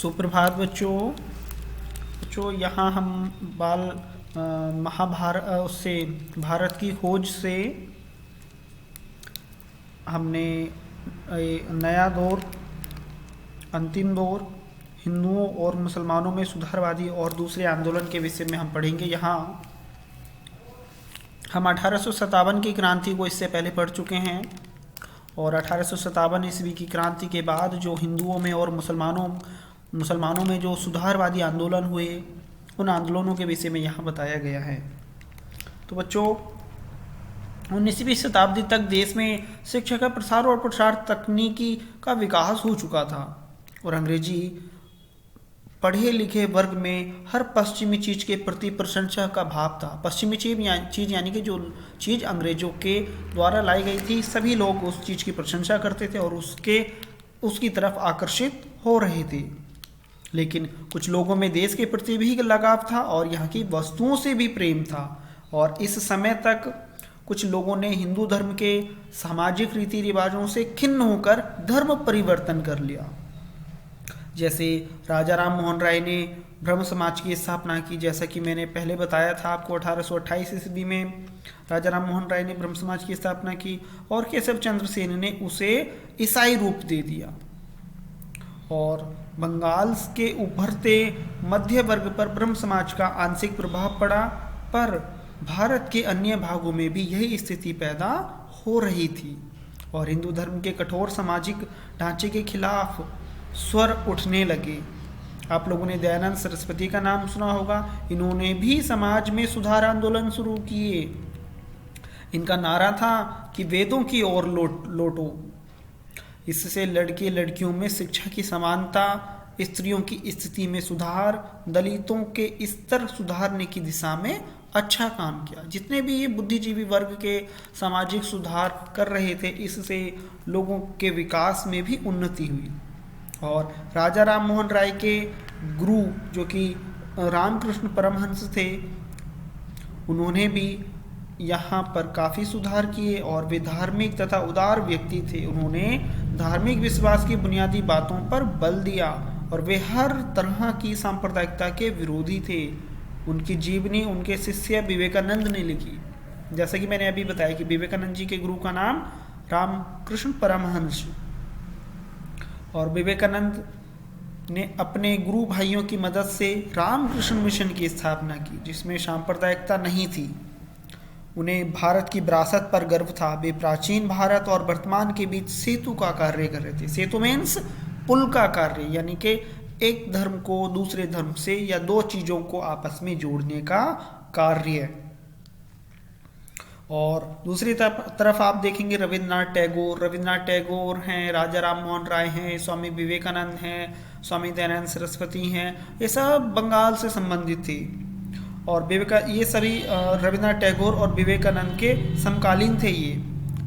सुप्रभात बच्चों। यहाँ हम बाल महाभारत उससे भारत की खोज से हमने नया दौर, अंतिम दौर, हिंदुओं और मुसलमानों में सुधारवादी और दूसरे आंदोलन के विषय में हम पढ़ेंगे। यहाँ हम 1857 की क्रांति को इससे पहले पढ़ चुके हैं और 1857 ईस्वी की क्रांति के बाद जो हिंदुओं में और मुसलमानों में जो सुधारवादी आंदोलन हुए, उन आंदोलनों के विषय में यहाँ बताया गया है। तो बच्चों, 19वीं शताब्दी तक देश में शिक्षा का प्रसार और प्रसार तकनीकी का विकास हो चुका था और अंग्रेजी पढ़े लिखे वर्ग में हर पश्चिमी चीज़ के प्रति प्रशंसा का भाव था। पश्चिमी चीज़ यानी कि जो चीज़ अंग्रेजों के द्वारा लाई गई थी, सभी लोग उस चीज़ की प्रशंसा करते थे और उसकी तरफ आकर्षित हो रहे थे। लेकिन कुछ लोगों में देश के प्रति भी लगाव था और यहाँ की वस्तुओं से भी प्रेम था। और इस समय तक कुछ लोगों ने हिंदू धर्म के सामाजिक रीति रिवाजों से खिन्न होकर धर्म परिवर्तन कर लिया। जैसे राजा राम मोहन राय ने ब्रह्म समाज की स्थापना की, जैसा कि मैंने पहले बताया था आपको। 1828 ईस्वी में राजा राम मोहन राय ने ब्रह्म समाज की स्थापना की और केशव चंद्र सेन ने उसे ईसाई रूप दे दिया। और बंगाल के उभरते मध्य वर्ग पर ब्रह्म समाज का आंशिक प्रभाव पड़ा, पर भारत के अन्य भागों में भी यही स्थिति पैदा हो रही थी और हिंदू धर्म के कठोर सामाजिक ढांचे के खिलाफ स्वर उठने लगे। आप लोगों ने दयानंद सरस्वती का नाम सुना होगा। इन्होंने भी समाज में सुधार आंदोलन शुरू किए। इनका नारा था कि वेदों की ओर लौटो। इससे लड़के लड़कियों में शिक्षा की समानता, स्त्रियों की स्थिति में सुधार, दलितों के स्तर सुधारने की दिशा में अच्छा काम किया। जितने भी ये बुद्धिजीवी वर्ग के सामाजिक सुधार कर रहे थे, इससे लोगों के विकास में भी उन्नति हुई। और राजा राम मोहन राय के गुरु जो कि रामकृष्ण परमहंस थे, उन्होंने भी यहाँ पर काफ़ी सुधार किए और वे धार्मिक तथा उदार व्यक्ति थे। उन्होंने धार्मिक विश्वास की बुनियादी बातों पर बल दिया और वे हर तरह की सांप्रदायिकता के विरोधी थे। उनकी जीवनी उनके शिष्य विवेकानंद ने लिखी। जैसा कि मैंने अभी बताया कि विवेकानंद जी के गुरु का नाम रामकृष्ण परमहंस, और विवेकानंद ने अपने गुरु भाइयों की मदद से रामकृष्ण मिशन की स्थापना की, जिसमें सांप्रदायिकता नहीं थी। उन्हें भारत की विरासत पर गर्व था। वे प्राचीन भारत और वर्तमान के बीच सेतु का कार्य कर रहे थे। सेतु मीन्स पुल का कार्य, यानी कि एक धर्म को दूसरे धर्म से या दो चीज़ों को आपस में जोड़ने का कार्य। और दूसरी तरफ आप देखेंगे रविन्द्रनाथ टैगोर हैं, राजा राम मोहन राय हैं, स्वामी विवेकानंद हैं, स्वामी दयानंद सरस्वती हैं। ये सब बंगाल से संबंधित थे और ये सभी रविन्द्रनाथ टैगोर और विवेकानंद के समकालीन थे।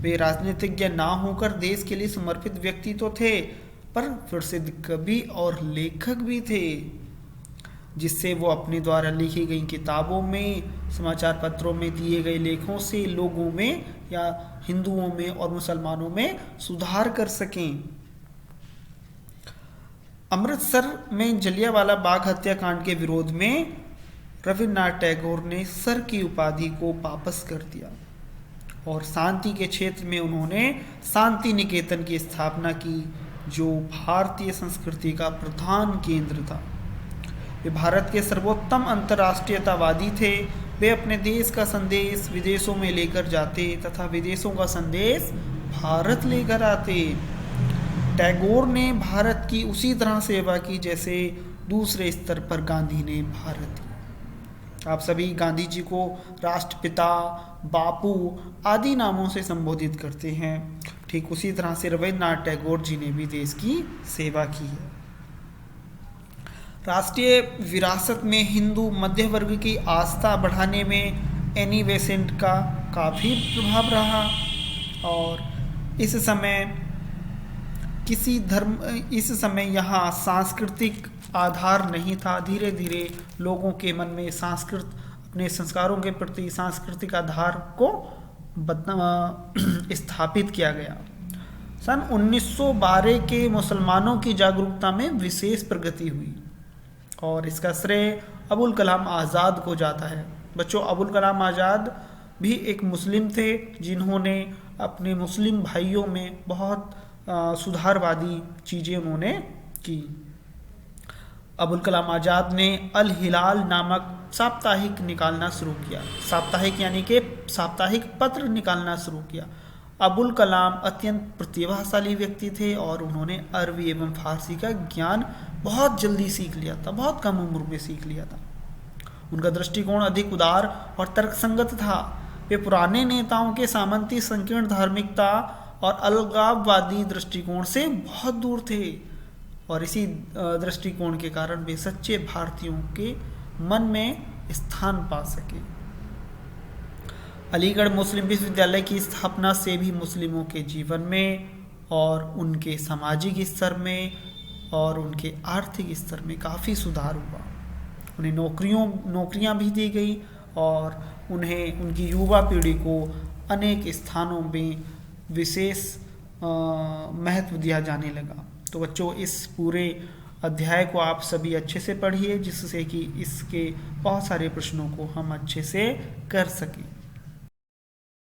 वे राजनीतिज्ञ ना होकर देश के लिए समर्पित व्यक्ति तो थे, पर प्रसिद्ध कवि और लेखक भी थे, जिससे वो अपने द्वारा लिखी गई किताबों में, समाचार पत्रों में दिए गए लेखों से लोगों में या हिंदुओं में और मुसलमानों में सुधार कर सकें। अमृतसर में जलियांवाला बाग हत्याकांड के विरोध में रविन्द्रनाथ टैगोर ने सर की उपाधि को वापस कर दिया और शांति के क्षेत्र में उन्होंने शांति निकेतन की स्थापना की, जो भारतीय संस्कृति का प्रधान केंद्र था। वे भारत के सर्वोत्तम अंतर्राष्ट्रीयतावादी थे। वे अपने देश का संदेश विदेशों में लेकर जाते तथा विदेशों का संदेश भारत लेकर आते। टैगोर ने भारत की उसी तरह सेवा की जैसे दूसरे स्तर पर गांधी ने भारत की। आप सभी गांधी जी को राष्ट्रपिता, बापू आदि नामों से संबोधित करते हैं। ठीक उसी तरह से रविन्द्रनाथ टैगोर जी ने भी देश की सेवा की है। राष्ट्रीय विरासत में हिंदू मध्य वर्ग की आस्था बढ़ाने में एनी बेसेंट का काफ़ी प्रभाव रहा और इस समय यहाँ सांस्कृतिक आधार नहीं था। धीरे धीरे लोगों के मन में अपने संस्कारों के प्रति सांस्कृतिक आधार को स्थापित किया गया। सन 1912 के मुसलमानों की जागरूकता में विशेष प्रगति हुई और इसका श्रेय अबुल कलाम आज़ाद को जाता है। बच्चों, अबुल कलाम आज़ाद भी एक मुस्लिम थे जिन्होंने अपने मुस्लिम भाइयों में बहुत सुधारवादी चीज़ें उन्होंने की। अबुल कलाम आज़ाद ने अल हिलाल नामक साप्ताहिक निकालना शुरू किया। साप्ताहिक यानी कि साप्ताहिक पत्र निकालना शुरू किया। अबुल कलाम अत्यंत प्रतिभाशाली व्यक्ति थे और उन्होंने अरबी एवं फारसी का ज्ञान बहुत जल्दी सीख लिया था, बहुत कम उम्र में सीख लिया था। उनका दृष्टिकोण अधिक उदार और तर्कसंगत था। वे पुराने नेताओं के सामंती संकीर्ण धार्मिकता और अलगाववादी दृष्टिकोण से बहुत दूर थे और इसी दृष्टिकोण के कारण वे सच्चे भारतीयों के मन में स्थान पा सके। अलीगढ़ मुस्लिम विश्वविद्यालय की स्थापना से भी मुस्लिमों के जीवन में और उनके सामाजिक स्तर में और उनके आर्थिक स्तर में काफ़ी सुधार हुआ। उन्हें नौकरियां भी दी गई और उन्हें उनकी युवा पीढ़ी को अनेक स्थानों में विशेष महत्व दिया जाने लगा। तो बच्चों, इस पूरे अध्याय को आप सभी अच्छे से पढ़िए जिससे कि इसके बहुत सारे प्रश्नों को हम अच्छे से कर सकें।